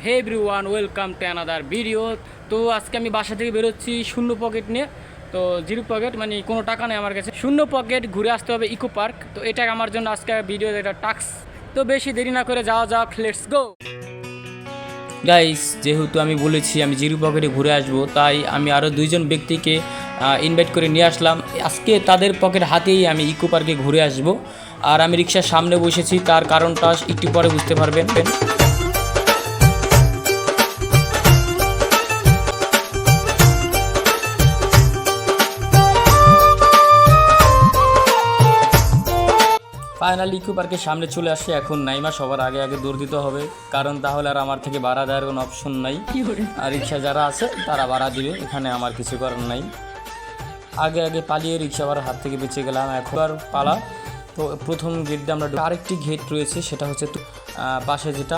Hey everyone, welcome to another video. তো আজকে আমি বাসা থেকে বেরোচ্ছি শূন্য পকেট নিয়ে। তো জিরো পকেট মানে কোনো টাকা নেই আমার কাছে, শূন্য পকেট ঘুরে আসতে হবে ইকো পার্ক। তো এটা আমার জন্য আজকে ভিডিও এটা টাস্ক। তো বেশি দেরি না করে যাওয়া যাক, লেটস গো গাইস। যেহেতু আমি বলেছি আমি জিরো পকেটে ঘুরে আসবো, তাই আমি আরও দুইজন ব্যক্তিকে ইনভাইট করে নিয়ে আসলাম। আজকে তাদের পকেট হাতেই আমি ইকো পার্কে ঘুরে আসব। আর আমি রিক্সার সামনে বসেছি, তার কারণটা একটু পরে বুঝতে পারবেন। ফাইনালি ইকো পার্কের সামনে চলে আসে। এখন নাইমা সবার আগে আগে দৌড় দিতে হবে, কারণ তাহলে আর আমার থেকে ভাড়া দেওয়ার কোনো অপশন নাই। আর রিক্সা যারা আছে তারা ভাড়া দিবে, এখানে আমার কিছু করার নাই। আগে আগে পালিয়ে রিক্সা ভাড়ার হাত থেকে বেঁচে গেলাম, এখন আর পালা। তো প্রথম গেট দিয়ে আমরা আরেকটি গেট রয়েছে, সেটা হচ্ছে পাশে যেটা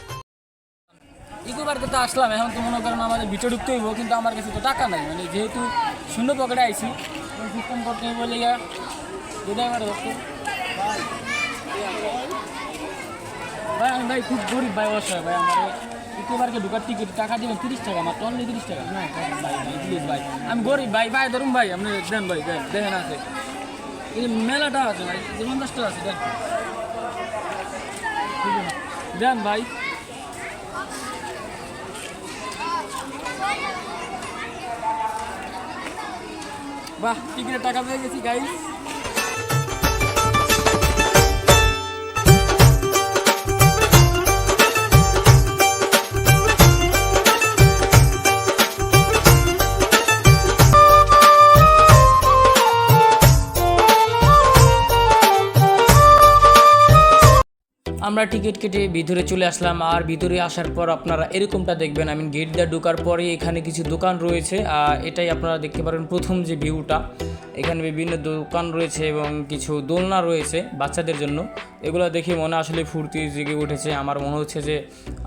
ইকো পার্কে তো আসলাম। এখন তো মনে করেন আমাদের ভিতরে ঢুকতে হইব, কিন্তু আমার কাছে তো টাকা নাই, মানে যেহেতু শূন্য পকেটে আইছি সিস্টেম করতে হইব। বলে ভাই আমি ভাই খুব গরিব ভাই, অসহায় ভাই। আমার ইকো পার্কে ঢুকার টিকিট টাকা দিবেন 30 টাকা, আমার তো অনলি 30 টাকা। হ্যাঁ ভাই ভাই প্লিজ ভাই, আমি গরিব ভাই, ভাই ধরুন ভাই আপনি দেন ভাই, দেন দেখেন আছে এই মেলাটা আছে ভাই, 50টা আছে, দেন দেন ভাই। বাহ, টিকিটের টাকা পেয়ে গেছি গাইস। আমরা টিকিট কেটে ভিতরে চলে আসলাম। আর ভিতরে আসার পর আপনারা এরকমটা দেখবেন, আমি গেট দিয়ে ঢোকার পরে এখানে কিছু দোকান রয়েছে। এটাই আপনারা দেখতে পারেন প্রথম যে ভিউটা। এখানে বিভিন্ন দোকান রয়েছে এবং কিছু দোলনা রয়েছে বাচ্চাদের জন্য। এগুলো দেখে মনে আসলে ফুর্তি জেগে উঠেছে। আমার মনে হচ্ছে যে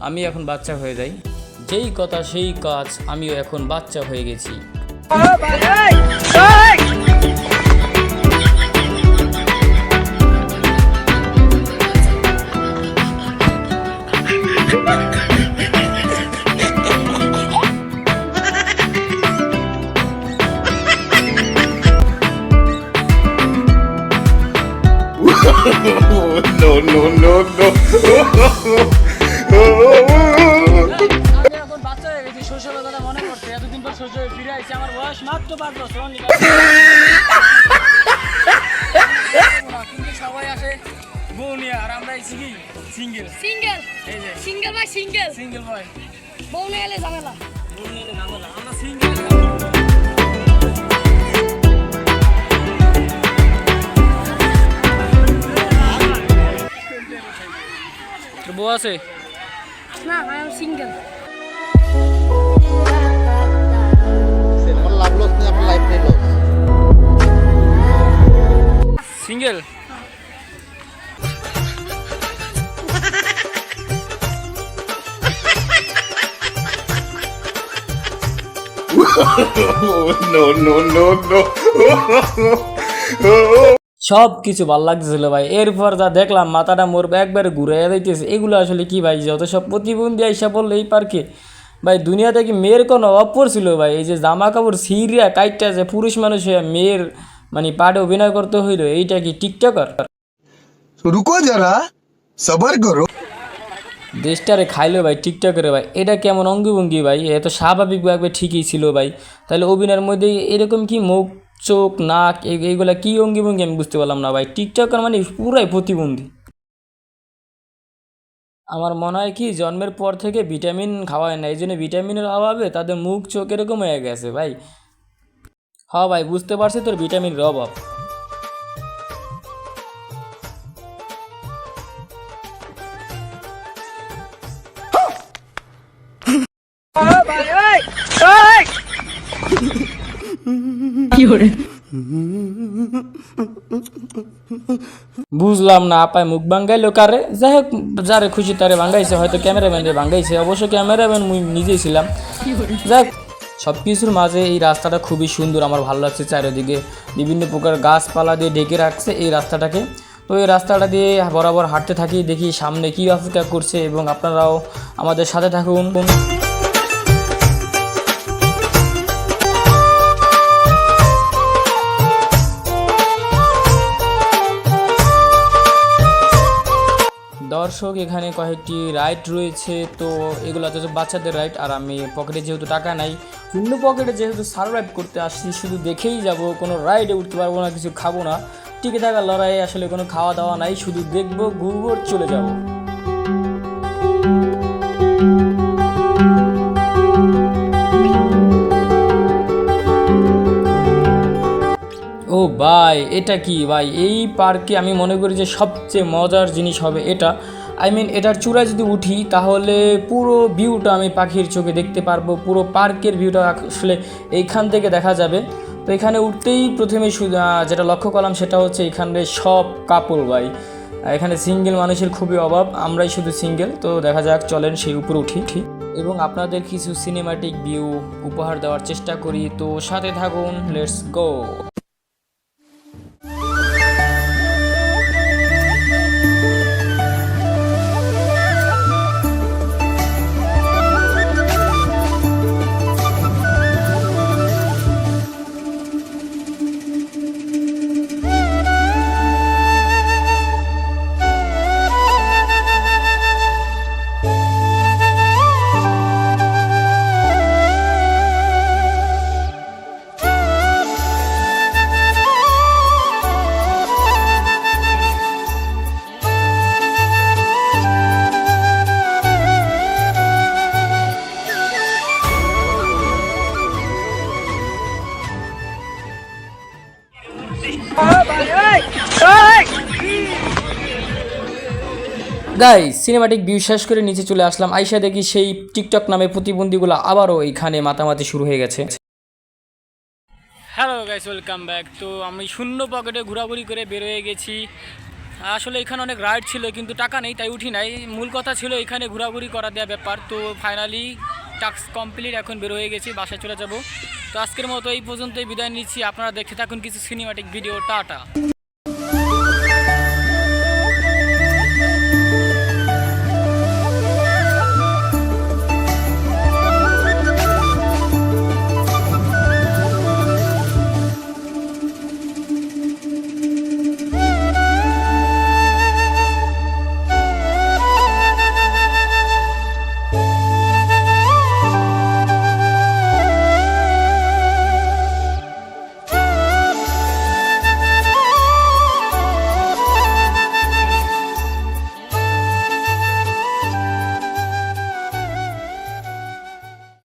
আমি এখন বাচ্চা হয়ে যাই। যেই কথা সেই কাজ, আমিও এখন বাচ্চা হয়ে গেছি। No, no, no, no. এখন বাচ্চা হয়ে গেছি, শৈশবের কথা মনে করতে। এতদিন পর শৈশবে ফিরে আসছি। আমার বয়স মাত্র 5 বছর, কিন্তু সবাই আসে বউ নিয়ে, আর আমরা আইছি কি সিঙ্গেল। এই যে সিঙ্গেল ভাই, সিঙ্গেল বয়, বউ নিয়ে এলে ঝামেলা। বউ নিয়ে ঝামেলা, আমরা সিঙ্গেল। বউ আছে না, I am single. Love loss নেই, আপনার লাইফ নেই loss. Single. No, no, no, no. সব কিছু ভালো লাগতেছিল ভাই। এরপর যা দেখলাম মাথাটা মোর একবারে ঘুরে যাইতেছে। এগুলো আসলে কি ভাই, যত সব প্রতিবন্ধী আইসা বললো এই পার্কে ভাই, দুনিয়াতে কি মেয়ের কোনো অপর ছিল ভাই? এই যে জামা কাপড় সিরিয়া কাইটটা যে পুরুষ মানুষ হয়ে মেয়ের মানে পার্টে অভিনয় করতে হইলো, এইটা কি টিকটকার? रुको जरा सबर करो। দেশটারে খাইলো ভাই টিকটকের ভাই। এটা কেমন অঙ্গভঙ্গি ভাই? এত স্বাভাবিকভাবে ঠিকই ছিল ভাই, তাহলে অভিনয়ের মধ্যে এরকম কি মুখ চোখ নাক এইগুলা কি অঙ্গভঙ্গি আমি বুঝতে পারলাম না ভাই। টিকটকার মানে পুরাই প্রতিবন্ধী। আমার মনে হয় কি জন্মের পর থেকে ভিটামিন খাওয়ায় না, এই জন্য ভিটামিনের অভাবে তাদের মুখ চোখ এরকম হয়ে গেছে ভাই। হ্যাঁ ভাই, বুঝতে পারছি তোর ভিটামিনের অভাব। বুঝলাম না আপায় মুখ ভাঙ্গাইলো কারে? যাই হোক, যারে খুশি তারে ভাঙ্গাইছে, হয়তো ক্যামেরাম্যানরে ভাঙ্গাইছে। অবশ্য ক্যামেরাম্যান মুই নিজেই ছিলাম। যাই হোক, সব কিছুর মাঝে এই রাস্তাটা খুবই সুন্দর, আমার ভালো লাগছে। চারিদিকে বিভিন্ন প্রকার গাছপালা দিয়ে ঢেকে রাখছে এই রাস্তাটাকে। তো এই রাস্তাটা দিয়ে বরাবর হাঁটতে থাকি, দেখি সামনে কী অপেক্ষা করছে এবং আপনারাও আমাদের সাথে থাকুন। দর্শক, এখানে কয়েকটি রাইড রয়েছে, তো এগুলো হচ্ছে বাচ্চাদের রাইড। আর আমি পকেটে যেহেতু টাকা নাই, অন্য পকেটে যেহেতু সার্ভাইভ করতে আসছি, শুধু দেখেই যাব, কোনো রাইডে উঠতে পারবো না, কিছু খাবো না। টিকে থাকার লড়াইয়ে আসলে কোনো খাওয়া দাওয়া নাই, শুধু দেখবো, ঘুরবো, চলে যাব। ও ভাই, এটা কি ভাই? এই পার্কে আমি মনে করি যে সবচেয়ে মজার জিনিস হবে এটা। এটার চূড়ায় যদি উঠি তাহলে পুরো ভিউটা আমি পাখির চোখে দেখতে পারবো, পুরো পার্কের ভিউটা আসলে এইখান থেকে দেখা যাবে। তো এখানে উঠতেই প্রথমে যেটা লক্ষ্য করলাম সেটা হচ্ছে এখানে সব কাপল ভাই। এখানে সিঙ্গেল মানুষের খুবই অভাব, আমরাই শুধু সিঙ্গেল। তো দেখা যাক, চলেন সেই উপরে উঠি এবং আপনাদের কিছু সিনেম্যাটিক ভিউ উপহার দেওয়ার চেষ্টা করি। তো সাথে থাকুন, let's go. Guys, cinematic view শেষ করে নিচে চলে আসলাম। আইসা দেখি সেই টিকটক নামে প্রতিবন্ধীগুলো আবারও এইখানে মাতামাতি শুরু হয়ে গেছে। Hello guys, welcome back. তো আমি শূন্য পকেটে ঘোরাঘুরি করে বের হয়ে গেছি। আসলে এখানে অনেক রাইড ছিল কিন্তু টাকা নেই, তাই উঠি নাই। মূল কথা ছিল এখানে ঘোরাঘুরি করা দেওয়া ব্যাপার। তো ফাইনালি টাস্ক কমপ্লিট, এখন বের হয়ে গেছি, বাসায় চলে যাব। তো আজকের মতো এই পর্যন্তই বিদায় নিচ্ছি। আপনারা দেখতে থাকুন কিছু সিনেমাটিক ভিডিও। টাটা।